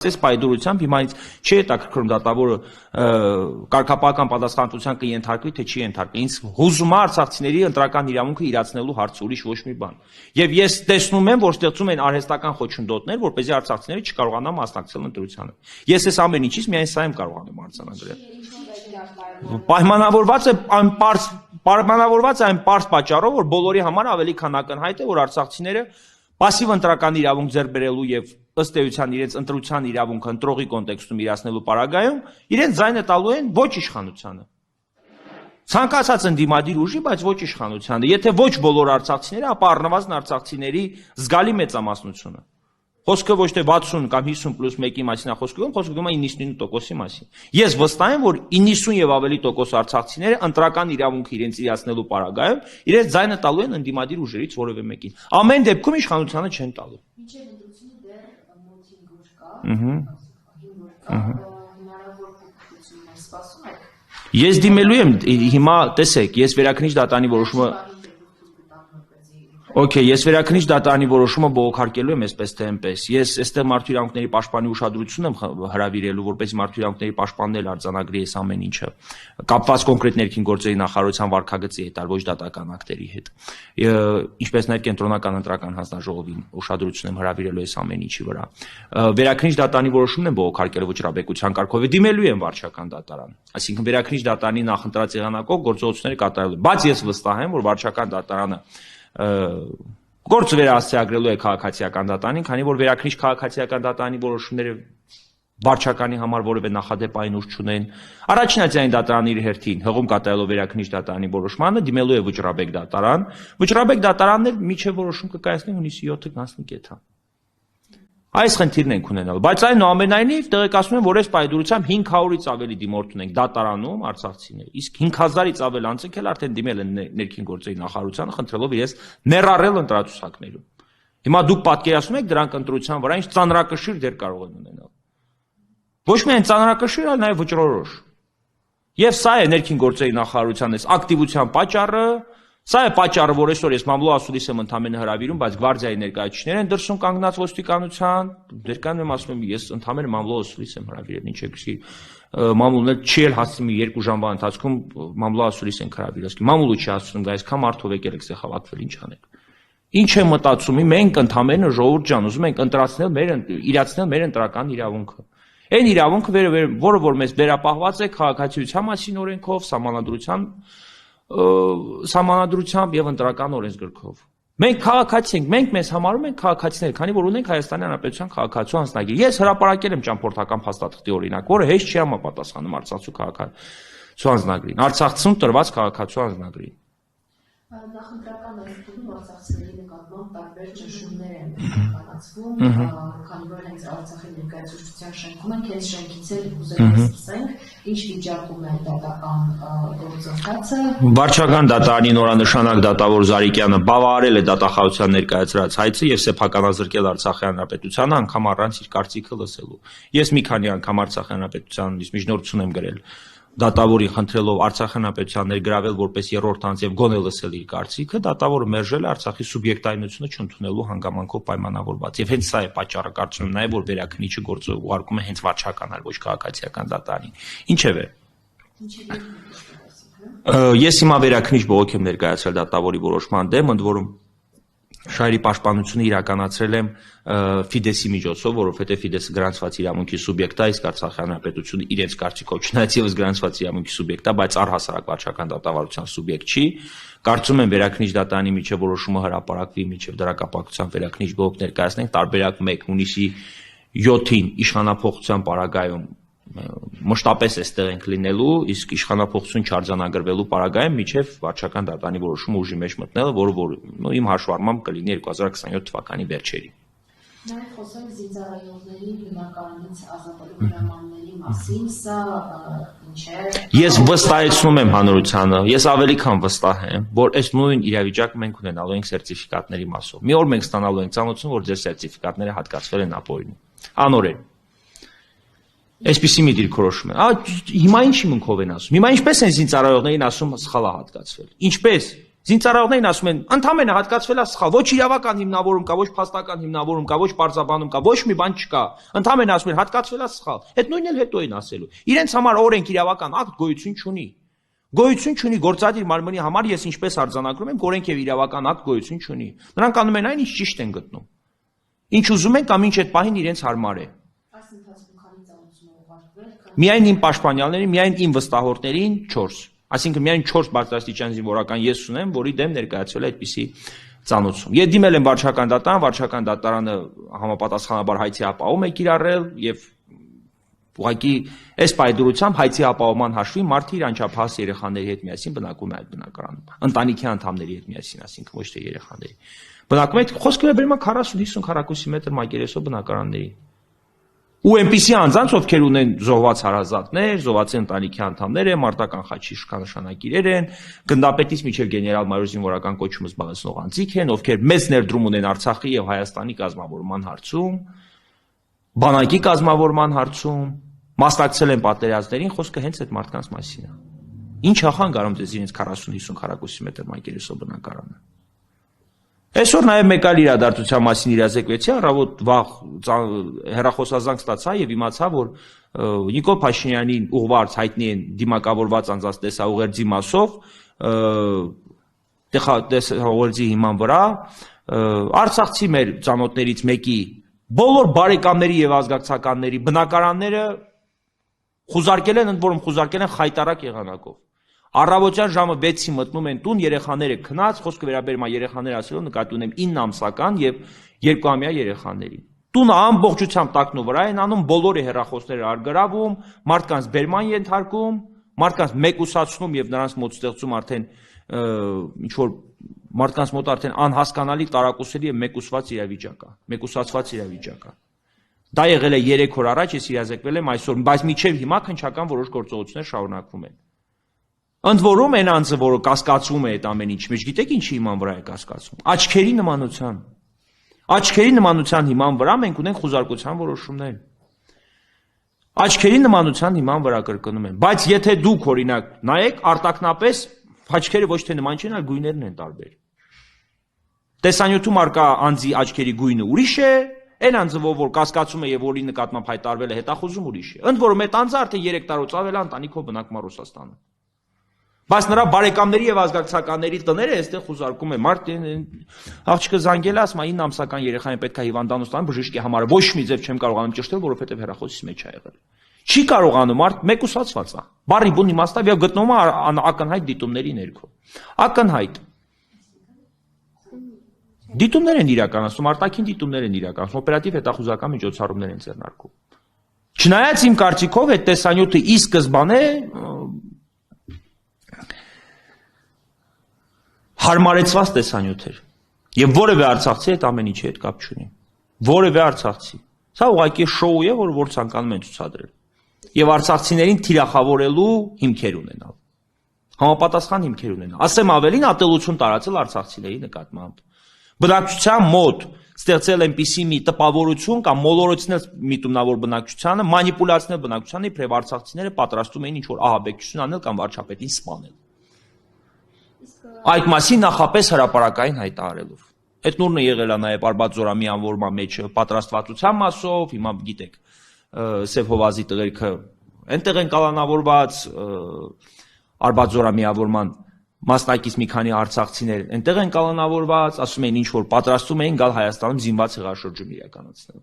Այս պայդորությամբ հիմայից չի հետաքրքրում դատավորը կարգապահական պատասխանատվության կենթարկվի, թե չի ենթարկվի։ Ինձ հուզում է արցախցիների ընտրական իրավունքը իրացնելու հարցը, ուրիշ ոչ մի բան։ Եվ ես տեսնում եմ, որ ստեղծում են արհեստական խոչընդոտներ, որպեսզի արցախցիները չկարողանան մասնակցել ընտրությանը։ Ես այս ամեն ինչից միայն սա եմ կարողանում արձանագրել։ Պայմանավորված է այն պարզ պատճառով, որ բոլորի համար ավելի քան ակնհայտ է, որ արցախցիները պասիվ ընտրական իրավունք ձեռք բերելու եւ ըստ էության իրենց ընտրության իրավունքը ընտրողի կոնտեքստում իրացնելու պարագայում իրենց ձայնը տալու են ոչ իշխանությանը։ Ցանկացած ընդդիմադիր ուժի, բայց ոչ իշխանությանը։ Եթե ոչ բոլոր արցախցիները, ապա առնվազն արցախցիների զգալի մեծամասնությունը։ Խոսքը ոչ թե 60 կամ 50 պլյուս 1-ի մասին է խոսքը գնում է 99%-ի մասին։ Ես վստահ եմ, որ 90 եւ ավելի տոկոս արցախցիները ընտրական իրավունքը իրենց իրացնելու պարագայում իրենց ձայնը տալու են ընդդիմադիր ուժերից որևէ մեկին։ Ամեն դեպքում իշխանությանը չեն տալու։ Ես դիմելու եմ հիմա տեսեք, ես վերաքննիչ դատանի որոշումը Okay, ես վերաքննիչ դատարանի որոշումը բողոքարկելու եմ այսպես թե այնպես։ Ես այստեղ մարդու իրավունքների պաշտպանի ուշադրություն եմ հրավիրելու, որպեսզի մարդու իրավունքների պաշտպանն էլ արձանագրի այս ամեն ինչը, կապված կոնկրետ ներքին գործերի նախարարության վարքագծի հետ, ոչ դատական ակտերի հետ։ Ինչպես նաև կենտրոնական ընտրական հանձնաժողովին ուշադրություն եմ հրավիրելու այս ամեն ինչի վրա։ Վերաքննիչ դատարանի որոշումն եմ բողոքարկելու վճռաբեկության կարգով, դիմելու եմ վարչական դատարան։ Այսինքն վերաքննիչ դատարանի նախընտրած եղանակով գործողությունները կատարելու։ Բայց ես վստահ եմ, որ վարչական դատարանը գործը վերահասցեագրելու է քաղաքացիական դատարանին, քանի որ վերաքննիչ քաղաքացիական դատարանի որոշումները վարչականի համար որևէ նախադեպ այն ուժ չունեն։ Առաջին ատյանի դատարանը իր հերթին հղում կատարելով վերաքննիչ դատարանի որոշմանը դիմելու է վճռաբեկ դատարան։ Վճռաբեկ դատարանն էլ միջև որոշում կկայացնի հունիսի 7-ը գանցնի կեթա։ Այս խնդիրն ենք ունենալու, բայց այնուամենայնիվ տեղեկացնում եմ, որ այս պայդորությամբ 500-ից ավելի դիմորդ ունենք դատարանում արցախցիներ, իսկ 5000-ից ավել անձինք էլ արդեն դիմել են ներքին գործերի նախարարությանը, խնդրելով իրենց ներառել ընտրացուցակներում։ Հիմա դուք պատկերացնում եք դրանք ընտրության վրա ինչ ծանրակշիռ դեր կարող են ունենալ։ Ոչ միայն ծանրակշիռ, այլ նաև վճռորոշ։ Եվ սա է ներքին գործերի նախարարության այս ակտիվության պատճառը։ Սա է պատճառը, որ այսօր ես մամլո ասուլիս եմ ընդամենը հրավիրում, բայց գվարդիայի ներկայացուցիչներ են դրսում կանգնած ոստիկանության, ներկայանում եմ ասում եմ, ես ընդամենը մամլո ասուլիս եմ հրավիրել, ինչ եք մամուլն էլ չի էլ հասցնի 2 ժամվա ընթացքում մամլո ասուլիս են հրավիրել, մամուլը չի հասցնում, դա այսքան մարդով եկել եք սեղավակվել, ինչ անեք։ Ինչ եմ մտածում, մենք ընդամենը ժողովուրդ ջան, ուզում ենք իրացնել մեր ընտրական իրավունքը։ Այն իրավունքը, որը որ մեզ վերապահված է քաղաքացիության մասին օրենքով, սահմանադրությամբ եւ ընտրական օրենսգրքով։ Մենք քաղաքացի ենք, մենք մեզ համարում ենք քաղաքացիներ, քանի որ ունենք Հայաստանի Հանրապետության քաղաքացու անձնագիր։ Ես հրապարակել եմ ճամփորդական փաստաթղթի օրինակ, որը հեշտ չի համապատասխանում արցախցու քաղաքացու անձնագրին, Արցախցուն տրված քաղաքացու անձնագրին։ Նախընտրական այստեղում արցախցիների նկատմամբ տարբեր ճնշումներ են կատարվում, քանի որ հենց Արցախի ներկայացուցչության շենքում ենք, այս շենքից էլ ուզում ենք սկսենք, ինչ վիճակում է դատական գործընթացը։ Վարչական դատարանի նորանշանակ դատավոր Զարիկյանը բավարարել է դատախազության ներկայացրած հայցը եւ սեփականազրկել Արցախի Հանրապետությանը անգամ առանց իր կարծիքը լսելու։ Ես մի քանի անգամ Արցախի Հանրապետության միջնորդություն եմ գրել դատավորին խնդրելով Արցախի Հանրապետության ներգրավել որպես երրորդ անձ եւ գոնե լսել իր կարծիքը, դատավորը մերժել է Արցախի սուբյեկտայնությունը չընդունելու հանգամանքով պայմանավորված։ Եվ հենց սա է պատճառը, կարծում եմ, նաեւ որ վերաքննիչը գործը ուղարկում է հենց վարչական, այլ ոչ քաղաքացիական դատարանին։ Ինչևէ, ես հիմա վերաքննիչ բողոք եմ ներկայացրել դատավորի որոշման դեմ, ընդ որում Շահերի պաշտպանությունը իրականացրել եմ Ֆիդեսի միջոցով, որովհետև Ֆիդեսը գրանցված իրավունքի սուբյեկտ է, իսկ Արցախի Հանրապետությունը իրենց կարծիքով չնայած եւս գրանցված իրավունքի սուբյեկտ է, բայց առհասարակ վարչական դատավարության սուբյեկտ չի։ Կարծում եմ վերաքննիչ դատարանի միջև որոշումը հրապարակվի, միջև դրա կապակցությամբ վերաքննիչ բողոք ներկայացնենք, տարբերակ 1 հունիսի 7-ին իշխանափոխության պարագայում մշտապես էստեղ ենք լինելու, իսկ իշխանափոխություն չարձանագրվելու պարագայում միջև վարչական դատարանի որոշումը ուժի մեջ մտնելը, որը իմ հաշվառմամբ կլինի 2027 թվականի վերջերին։ Նաև խոսենք զինծառայողների բնակարանից ազատելու հրամանների մասին, սա ինչ է։ Ես վստահեցնում եմ հանրությանը, ես ավելի քան վստահ եմ, որ այս նույն իրավիճակը մենք ունենալու ենք սերտիֆիկատների մասով։ Մի օր մենք ստանալու ենք ծանոթություն, որ ձեր սերտիֆիկատները հատկացվել են ապօրինի։ Անօրեն։ Այսպիսի մի դիրքորոշում է։ Հիմա ինչի մնքով են ասում։ Հիմա ինչպես են զինծառայողներին ասում սխալ է հատկացվել։ Ինչպես։ Զինծառայողներն ասում են, ընդամենը հատկացվել է սխալ, ոչ իրավական հիմնավորում կա, ոչ փաստական հիմնավորում կա, ոչ պարզաբանում կա, ոչ մի բան չկա։ Ընդամենը ասում են, հատկացվել է սխալ։ Այդ նույնն էլ հետո են ասելու։ Իրենց համար օրենք իրավական ակտ գոյություն չունի։ Գոյություն չունի գործադիր մարմնի համար, ես ինչպես արձանագրում եմ, օրենք եւ իրավական ակտ գոյություն չունի։ Նրանք անում են այն, ինչ ճիշտ են գտնում։ Ինչ ուզում են կամ ինչ այդ պահին իրենց հարմար է։ Այս ընթացքում քանի ծանոթություն ուղարկվել։ Միայն իմ պաշտպանյալներին, միայն իմ վստահորդներին 4։ Այսինքն միայն 4 բարձրաստիճան զինվորական ես ունեմ, որի դեմ ներկայացվել է այդպիսի ծանոթություն։ Ես դիմել եմ վարչական դատարանը համապատասխանաբար հայցի ապահովում է կիրառել եւ ուղղակի այս պայդրությամբ հայցի ապահովման հաշվին մարդը իր անչափահաս երեխաների հետ միասին բնակվում է այդ բնակարանում։ Ընտանիքի անդամների հետ միասին, այսինքն ոչ թե երեխաների։ Բնակվում է, խոսքը բերում է 40-50 քառակուսի մետր մակերեսով բնակարանների։ Ու այնպիսի անձանց, ովքեր ունեն զոհված հարազատներ, զոհվածի ընտանիքի անդամներ են, մարտական խաչի իշխանանշանակիրեր են, գնդապետից մինչև գեներալ-մայոր զինվորական կոչումը զբաղեցնող անձիկ են, ովքեր մեծ ներդրում ունեն Արցախի եւ Հայաստանի կազմավորման հարցում, բանակի կազմավորման հարցում, մասնակցել են պատերազմներին, խոսքը հենց այդ մարդկանց մասին է։ Ինչ ախան գարում դες իրենց 40-50 քառակուսի մետր մակերեսով բնակարանը։ Այսօր նաև մեկ այլ իրադարձության մասին իրազեկվեցի, առավոտ վաղ հեռախոսազանգ ստացա եւ իմացա, որ Նիկոլ Փաշինյանին ուղղված հայտնի են դիմակավորված անձանց տեսաուղերձի մասով, տեսաուղերձի հիման վրա արցախցի մեր ծանոթներից մեկի բոլոր բարեկամների եւ ազգակցականների բնակարանները խուզարկել են, ընդ որում խուզարկել են խայտարակ եղանակով։ Առավոտյան ժամը 6-ին մտնում են տուն, երեխաները քնած, խոսքը վերաբերում է երեխաները ասելով նկատի ունեմ 9 ամսական եւ 2-ամյա երեխաներին։ Տունը ամբողջությամբ տակնու վրա են անում, բոլորի հեռախոսները արգրավում, մարդկանց բերման ենթարկում, մարդկանց մեկուսացնում եւ նրանց մոտ ստեղծում արդեն ինչ որ մարդկանց մոտ արդեն անհասկանալի տարակուսելի եւ մեկուսացված իրավիճակ է։ Դա եղել է 3 օր առաջ, ես իրազեկվել եմ այսօր, բայց մինչեւ հիմա քննչական որոշ գործողություններ շարունակվում են։ Ընդ որում այն անձը, որը կասկածում է այդ ամեն ինչ մեջ, գիտեք ինչի հիման վրա է կասկածում։ Աչքերի նմանության հիման վրա մենք ունենք խուզարկության որոշումներ։ Աչքերի նմանության հիման վրա կրկնում եմ, բայց եթե դուք օրինակ նայեք արտակնապես աչքերը ոչ թե նման չեն, այլ գույներն են տարբեր։ Տեսանյութում արկա անձի աչքերի գույնը ուրիշ է, այն անձը, որ կասկածում է եւ որի նկատմամբ հայտարարվել է հետախուզում ուրիշ է։ Ընդ որում այդ անձը արդեն 3 տարուց ավել է ընտանիքով բնակվում է Ռուսաստանում։ Բայց նրա բարեկամների եւ ազգակցականների տները այստեղ խուզարկում են։ Մարտին աղջիկը զանգել է, ասում է 9 ամսական երեխային պետք է հիվանդանոց տան բժշկի համար։ Ոչ մի ձև չեմ կարողանում ճշտել, որովհետեւ հեռախոսից մեջ է եղել։ Չի կարողանում, մարդ մեկուսացված է։ Բարի բուն իմաստով եւ գտնվում է ակնհայտ դիտումների ներքո։ Ակնհայտ դիտումներ են իրականացնում, արտաքին դիտումներ են իրականացնում, օպերատիվ հետախուզական միջոցառումներ են ձեռնարկում։ Չնայած իմ կարծիքով այդ տեսանյութը ի սկզբանե հարմարեցված տեսանյութ էր եւ որևէ արցախցի այդ ամեն ինչի հետ կապ չունի, որևէ արցախցի։ Սա ուղղակի շոու է, որ ցանկանում են ցուցադրել եւ արցախցիներին թիրախավորելու հիմքեր ունենալ, համապատասխան հիմքեր ունենալ։ Ասեմ ավելին, ատելություն տարածել արցախցիների նկատմամբ, բնակչության մոտ ստեղծել այնպիսի մի տպավորություն կամ մոլորեցնել միտումնավոր բնակչությանը, մանիպուլացնել բնակչությանը, իբրև արցախցիները պատրաստում էին ինչ-որ ահաբեկչություն անել կամ վարչապետին սպանել։ Այդ մասին նախապես հրապարակային հայտարարելով։ Այդ նույնը եղել է նաև Արբաթ-Զորամի անվորման մեջ պատրաստվածության մասով, հիմա գիտեք, Սև Հովազի տղերքը այնտեղ են կալանավորված, Արբաթ-Զորամի անվորման մասնակից մի քանի արցախցիներ այնտեղ են կալանավորված, ասում են ինչ որ պատրաստում էին գալ Հայաստանում զինված հեղաշրջում իրականացնել։